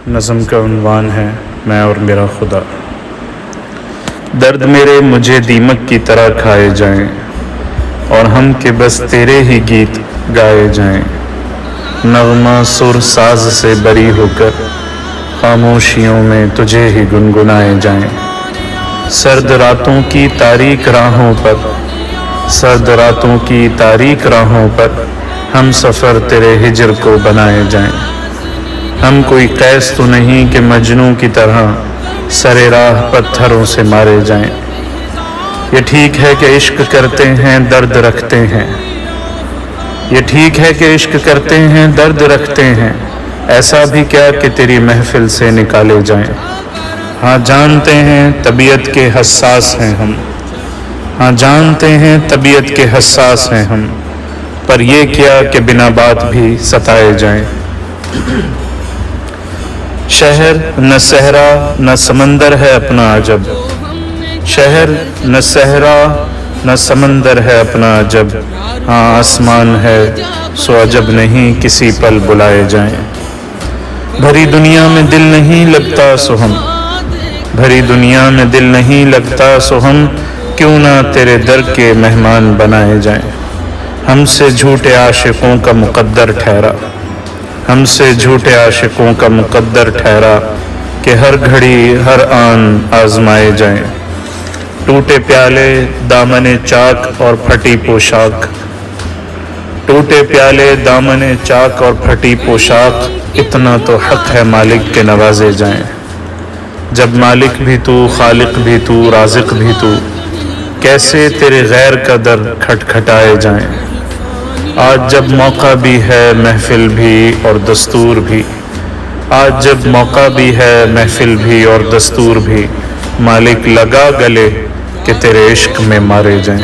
نظم کا عنوان ہے میں اور میرا خدا۔ درد میرے مجھے دیمک کی طرح کھائے جائیں، اور ہم کہ بس تیرے ہی گیت گائے جائیں۔ نغمہ سر ساز سے بری ہو کر خاموشیوں میں تجھے ہی گنگنائے جائیں۔ سرد راتوں کی تاریک راہوں پر، سرد راتوں کی تاریک راہوں پر ہم سفر تیرے ہجر کو بنائے جائیں۔ ہم کوئی قیس تو نہیں کہ مجنوں کی طرح سرے راہ پتھروں سے مارے جائیں۔ یہ ٹھیک ہے کہ عشق کرتے ہیں درد رکھتے ہیں، یہ ٹھیک ہے کہ عشق کرتے ہیں درد رکھتے ہیں، ایسا بھی کیا کہ تیری محفل سے نکالے جائیں۔ ہاں جانتے ہیں طبیعت کے حساس ہیں ہم، ہاں جانتے ہیں طبیعت کے حساس ہیں ہم، پر یہ کیا کہ بنا بات بھی ستائے جائیں۔ شہر نہ صحرا نہ سمندر ہے اپنا عجب، شہر نہ صحرا نہ سمندر ہے اپنا عجب، ہاں آسمان ہے سو عجب نہیں کسی پل بلائے جائیں۔ بھری دنیا میں دل نہیں لگتا سو ہم، بھری دنیا میں دل نہیں لگتا سو ہم کیوں نہ تیرے در کے مہمان بنائے جائیں۔ ہم سے جھوٹے عاشقوں کا مقدر ٹھہرا، ہم سے جھوٹے عاشقوں کا مقدر ٹھہرا کہ ہر گھڑی ہر آن آزمائے جائیں۔ ٹوٹے پیالے دامن چاک اور پھٹی پوشاک، ٹوٹے پیالے دامن چاک اور پھٹی پوشاک، اتنا تو حق ہے مالک کے نوازے جائیں۔ جب مالک بھی تو، خالق بھی تو، رازق بھی تو، کیسے تیرے غیر کا در کھٹکھٹائے جائیں۔ آج جب موقع بھی ہے محفل بھی اور دستور بھی، آج جب موقع بھی ہے محفل بھی اور دستور بھی، مالک لگا گلے کہ تیرے عشق میں مارے جائیں۔